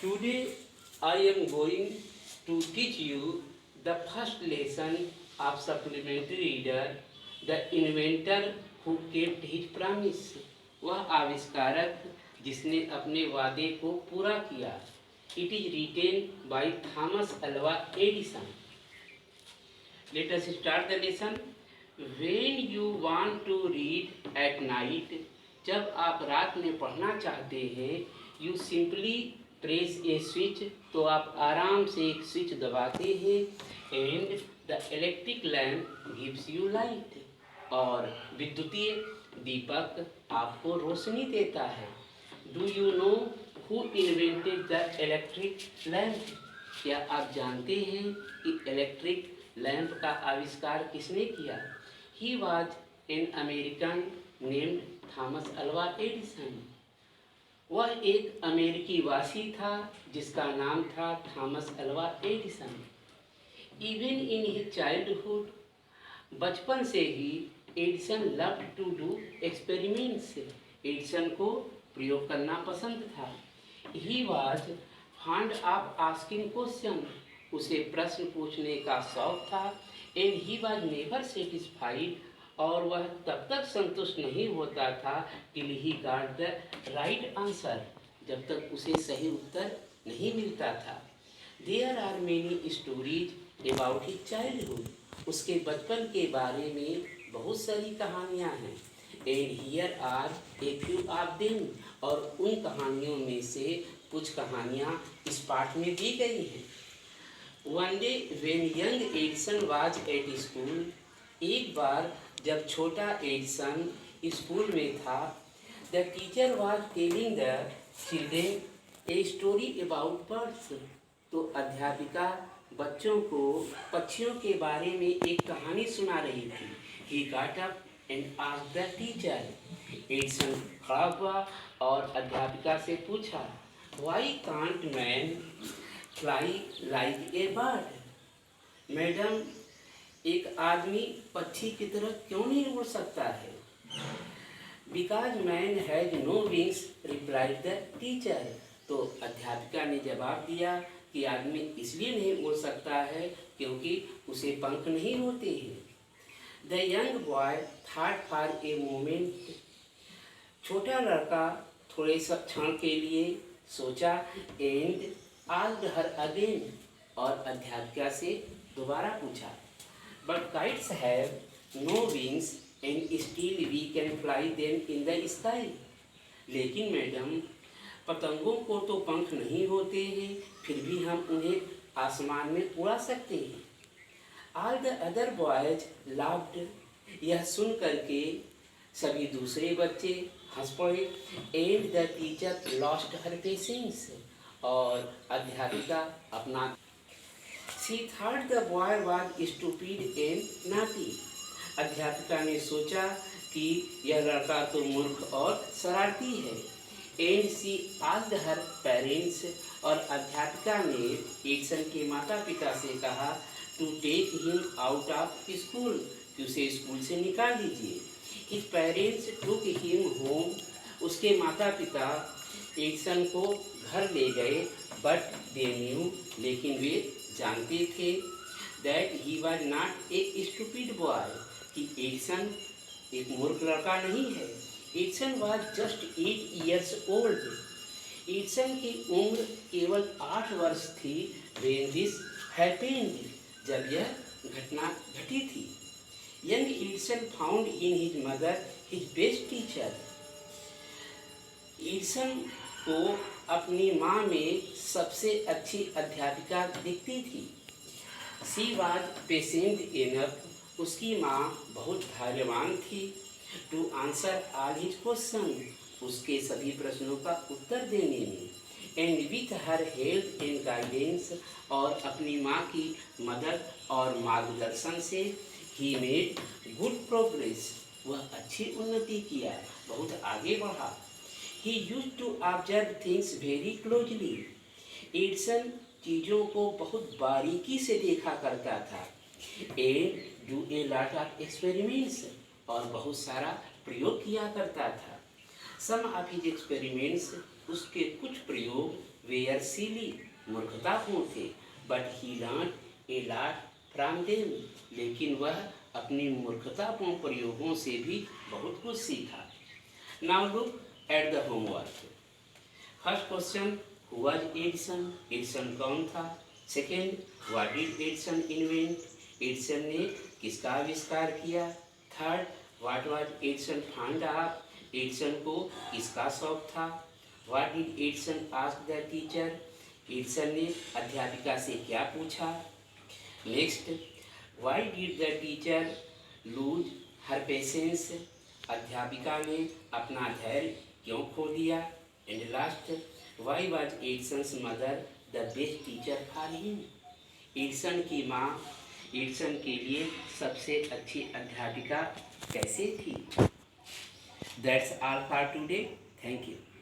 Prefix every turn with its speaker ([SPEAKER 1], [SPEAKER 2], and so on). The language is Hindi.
[SPEAKER 1] Today I am going to teach you the first lesson of supplementary reader, the inventor who kept his promise. वह आविष्कारक जिसने अपने वादे को पूरा किया. It is written by Thomas Alva Edison. Let us start the lesson. When you want to read at night, जब आप रात में पढ़ना चाहते हैं, you simply press A switch, तो आप आराम से एक स्विच दबाते हैं and the electric lamp gives you light, और विद्युतीय दीपक आपको रोशनी देता है. Do you know who invented the electric lamp? क्या आप जानते हैं कि इलेक्ट्रिक लैम्प का आविष्कार किसने किया? He was an American named Thomas Alva Edison. वह एक अमेरिकी वासी था जिसका नाम था Thomas Alva Edison. Even in his childhood, बचपन से ही Edison loved to do experiments. Edison को प्रयोग करना पसंद था. He was fond of asking question, उसे प्रश्न पूछने का शौक था. And he was never satisfied, और वह तब तक संतुष्ट नहीं होता था till he got the right answer, जब तक उसे सही उत्तर नहीं मिलता था. There are many stories about his childhood, उसके बचपन के बारे में बहुत सारी कहानियाँ हैं. And here are a few of them, और उन कहानियों में से कुछ कहानियाँ इस पाठ में दी गई हैं. One day when young Edison was at school, एक बार जब छोटा एडिसन स्कूल में था, the teacher was telling the children a story about birds, तो अध्यापिका बच्चों को पक्षियों के बारे में एक कहानी सुना रही थी. He got up and asked the teacher, Edison खड़ा हुआ और अध्यापिका से पूछा, why can't man fly like a bird? Madam, एक आदमी पक्षी की तरह क्यों नहीं उड़ सकता है? Because man has no wings, replied the teacher, तो अध्यापिका ने जवाब दिया कि आदमी इसलिए नहीं उड़ सकता है क्योंकि उसे पंख नहीं होते हैं. The young boy thought for a moment, छोटा लड़का थोड़े सा क्षण के लिए सोचा. एंड आस्क्ड हर अगेन, और अध्यापिका से दोबारा पूछा, but kites have no wings and still we can fly them in the sky. लेकिन मैडम, पतंगों को तो पंख नहीं होते हैं, फिर भी हम उन्हें आसमान में उड़ा सकते हैं. All the other boys laughed, यह सुन करके सभी दूसरे बच्चे हंस पड़े. And the teacher lost her patience, और अध्यापिका अपना She thought the boy was stupid and naughty. अध्यापिका ने सोचा कि यह लड़का तो मूर्ख और शरारती है. And she asked her parents, और अध्यापिका ने एडिसन के माता पिता से कहा to take him out of school, कि उसे स्कूल से निकाल दीजिए. His parents took him home, उसके माता पिता एडिसन को घर ले गए. But they knew, लेकिन वे जानते थे that he was not a stupid boy, कि एडिसन एक मूर्ख लड़का नहीं है. Edison was just 8 years old. Edison की उम्र केवल 8 वर्ष थी. व्हेन दिस हैपेंड, जब यह घटना घटी थी. Young Edison found in his mother his best teacher, Edison को अपनी माँ में सबसे अच्छी अध्यापिका दिखती थी. शी वाज पेशेंट इनफ, उसकी माँ बहुत धैर्यवान थी. To answer all his question, उसके सभी प्रश्नों का उत्तर देने में. And with her help and guidance, और अपनी माँ की मदद और मार्गदर्शन से ही मेड गुड प्रोग्रेस, वह अच्छी उन्नति किया, बहुत आगे बढ़ा. He used to observe things very closely. Edison चीज़ों को बहुत बारीकी से देखा करता था. And do a lot of experiments, और बहुत सारा प्रयोग किया करता था. Some of his experiments, उसके कुछ प्रयोग वेयर सिली, मूर्खतापूर्ण थे, but he learn a lot from them, लेकिन वह अपनी मूर्खतापूर्ण प्रयोगों से भी बहुत कुछ सीखा। Now look at the homework. First question, who was Edison, Edison कौन था। Second, what did Edison invent, Edison ने किसका आविष्कार किया। Third, what was Edison fond of, Edison को किसका शौक था। What did Edison ask the teacher, Edison ने अध्यापिका से क्या पूछा। Next, why did the teacher lose her patience, अध्यापिका ने अपना धैर्य क्यों खो दिया। And last, why was Edison's mother the best teacher for him, Edison की माँ एडिसन के लिए सबसे अच्छी अध्यापिका कैसे थी। That's all for today, thank you.